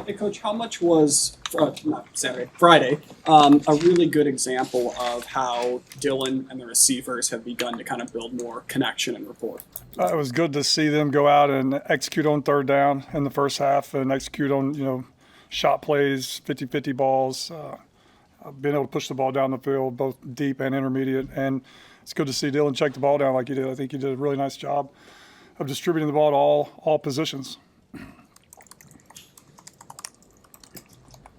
Hey, Coach, how much was not Saturday, Friday, a really good example of how Dylan and the receivers have begun to kind of build more connection and rapport? It was good to see them go out and execute on third down in the first half and execute on, shot plays, 50-50 balls, being able to push the ball down the field, both deep and intermediate. And it's good to see Dylan check the ball down like he did. I think he did a really nice job of distributing the ball to all positions.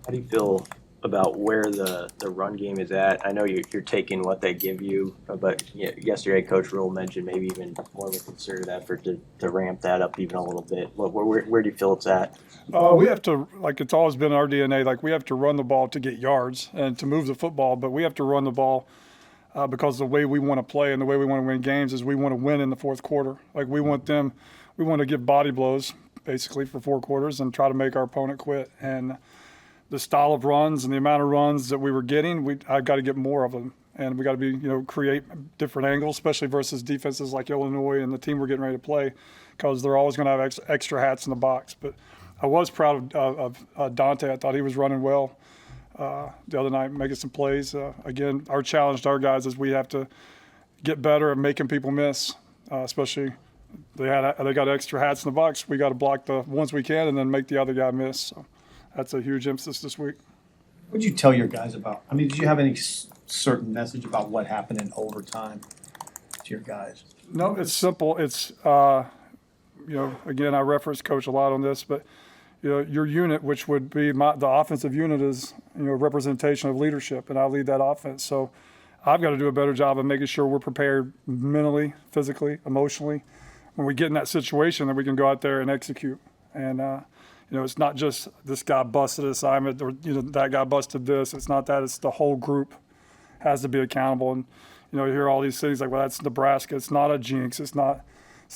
How do you feel about where the run game is at? I know you're taking what they give you, but yesterday Coach Rule mentioned maybe even more of a concerted effort to ramp that up even a little bit. Where do you feel it's at? We have to, like it's always been our DNA, like we have to run the ball to get yards and to move the football, but we have to run the ball because the way we want to play and the way we want to win games is we want to win in the fourth quarter. Like we want to give body blows basically for 4 quarters and try to make our opponent quit. And the style of runs and the amount of runs that we were getting, I've got to get more of them. And we got to create different angles, especially versus defenses like Illinois and the team we're getting ready to play, because they're always going to have extra hats in the box. But I was proud of Dante. I thought he was running well the other night, making some plays. Again, our challenge to our guys is we have to get better at making people miss, especially they got extra hats in the box. We got to block the ones we can and then make the other guy miss. So that's a huge emphasis this week. What did you tell your guys about? I mean, did you have any certain message about what happened in overtime to your guys? No, it's simple. It's, again, I reference Coach a lot on this, but, your unit, which would be the offensive unit is, representation of leadership, and I lead that offense. So I've got to do a better job of making sure we're prepared mentally, physically, emotionally, when we get in that situation that we can go out there and execute. And, it's not just this guy busted an assignment or, that guy busted this. It's not that. It's the whole group has to be accountable. And, you hear all these things like, well, that's Nebraska. It's not a jinx. It's not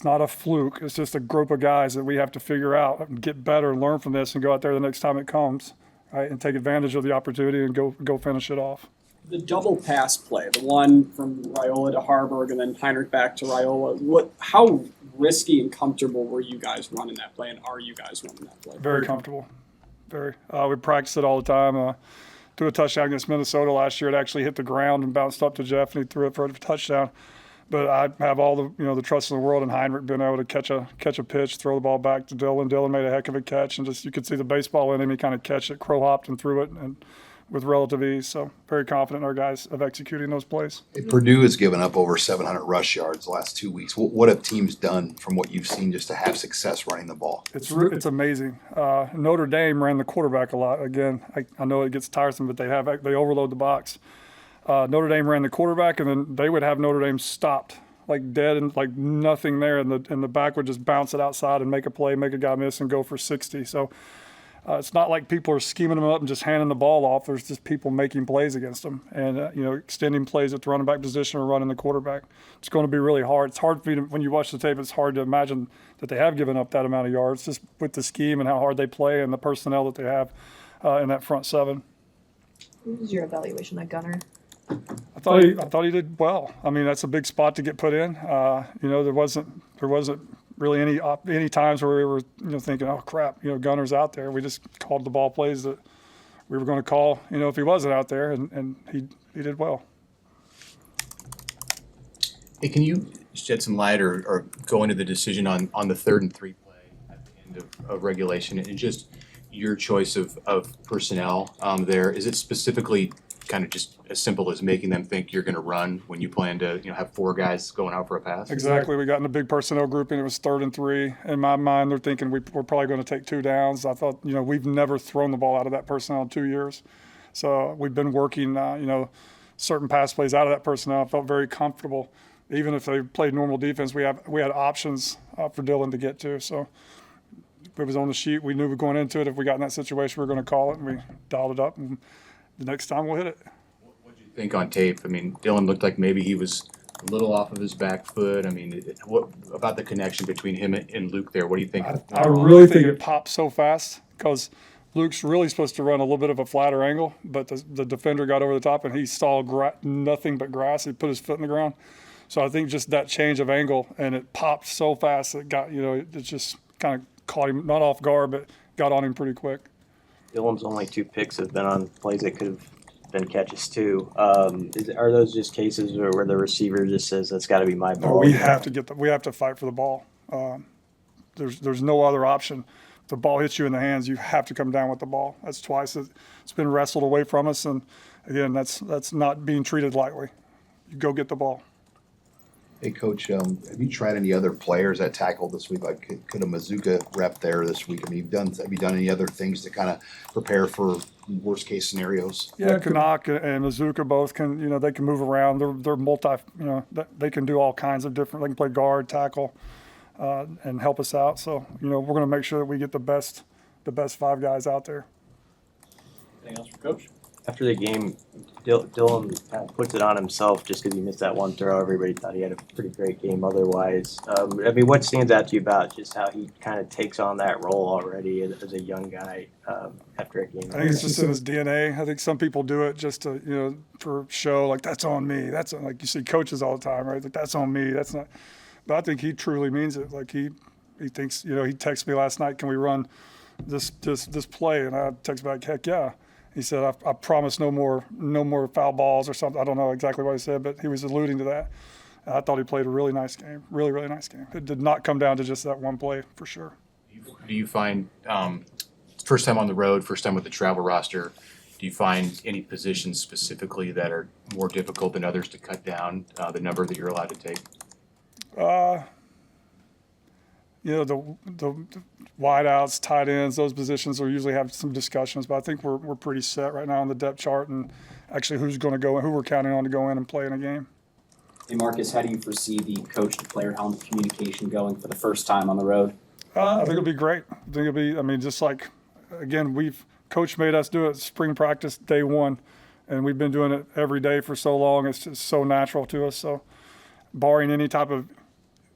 a fluke. It's just a group of guys that we have to figure out and get better and learn from this and go out there the next time it comes, right, and take advantage of the opportunity and go finish it off. The double pass play, the one from Raiola to Harburg and then Heinrich back to Raiola, how risky and comfortable were you guys running that play, and are you guys running that play? Very comfortable. Very. We practice it all the time. Threw a touchdown against Minnesota last year. It actually hit the ground and bounced up to Jeff, and he threw it for a touchdown. But I have all the trust in the world in Heinrich being able to catch a pitch, throw the ball back to Dylan. Dylan made a heck of a catch, and just you could see the baseball in him. He kind of catch it, crow hopped and threw it, and with relative ease. So very confident in our guys of executing those plays. Purdue has given up over 700 rush yards the last 2 weeks. What have teams done from what you've seen just to have success running the ball? It's amazing. Notre Dame ran the quarterback a lot. Again, I know it gets tiresome, but they overload the box. Notre Dame ran the quarterback, and then they would have Notre Dame stopped, like dead and like nothing there, and the back would just bounce it outside and make a play, make a guy miss, and go for 60. So it's not like people are scheming them up and just handing the ball off. There's just people making plays against them and, extending plays at the running back position or running the quarterback. It's going to be really hard. It's hard for you to, when you watch the tape, it's hard to imagine that they have given up that amount of yards just with the scheme and how hard they play and the personnel that they have in that front seven. What was your evaluation of Gunner? I thought he did well. I mean, that's a big spot to get put in. There wasn't really any times where we were thinking, oh crap, Gunner's out there. We just called the ball plays that we were going to call, if he wasn't out there, and he did well. Hey, can you shed some light or go into the decision on the 3rd and 3 play at the end of regulation and just your choice of personnel there? Is it specifically kind of just as simple as making them think you're going to run when you plan to have 4 guys going out for a pass? Exactly. We got in a big personnel group and it was 3rd and 3. In my mind, they're thinking we're probably going to take 2 downs. I thought, we've never thrown the ball out of that personnel in 2 years. So we've been working, certain pass plays out of that personnel. I felt very comfortable. Even if they played normal defense, we had options for Dylan to get to. So it was on the sheet. We knew going into it, if we got in that situation, we were going to call it, and we dialed it up. And the next time we'll hit it. What did you think on tape? I mean, Dylan looked like maybe he was a little off of his back foot. I mean, what about the connection between him and Luke there? What do you think? I really think it popped so fast because Luke's really supposed to run a little bit of a flatter angle, but the defender got over the top and he saw nothing but grass. He put his foot in the ground. So I think just that change of angle, and it popped so fast it got, it just kind of caught him, not off guard, but got on him pretty quick. Dylan's only 2 picks have been on plays that could have been catches too. Are those just cases where the receiver just says that's got to be my ball? We have to fight for the ball. There's no other option. If the ball hits you in the hands, you have to come down with the ball. That's twice it's been wrestled away from us, and again, that's not being treated lightly. You go get the ball. Hey, Coach, have you tried any other players at tackle this week? Like, could a Mazuka rep there this week? I mean, have you done any other things to kind of prepare for worst case scenarios? Yeah, Kanak and Mazuka both can, they can move around. They're multi, they can do all kinds of different. They can play guard, tackle, and help us out. So, we're going to make sure that we get the best 5 guys out there. Anything else for Coach? After the game, Dylan kind of puts it on himself just because he missed that one throw. Everybody thought he had a pretty great game otherwise. I mean, what stands out to you about just how he kind of takes on that role already as a young guy after a game? I think it's just in his DNA. I think some people do it just to, for show, like, that's on me. That's like you see coaches all the time, right? Like, that's on me. That's not. But I think he truly means it. Like, he thinks, he texted me last night, can we run this play? And I text back, heck yeah. He said, I promise no more foul balls or something. I don't know exactly what he said, but he was alluding to that. I thought he played a really nice game, really, really nice game. It did not come down to just that one play, for sure. Do you find, first time on the road, first time with the travel roster, do you find any positions specifically that are more difficult than others to cut down the number that you're allowed to take? The wideouts, tight ends, those positions will usually have some discussions, but I think we're pretty set right now on the depth chart and actually who's going to go in, who we're counting on to go in and play in a game. Hey Marcus, how do you foresee the coach-to-player helmet communication going for the first time on the road? I think it'll be great. I think it'll be, just like, again, Coach made us do it spring practice day 1, and we've been doing it every day for so long. It's just so natural to us. So barring any type of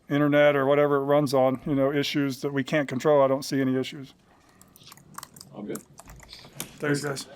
internet or whatever it runs on, issues that we can't control, I don't see any issues. All good. Thanks, guys.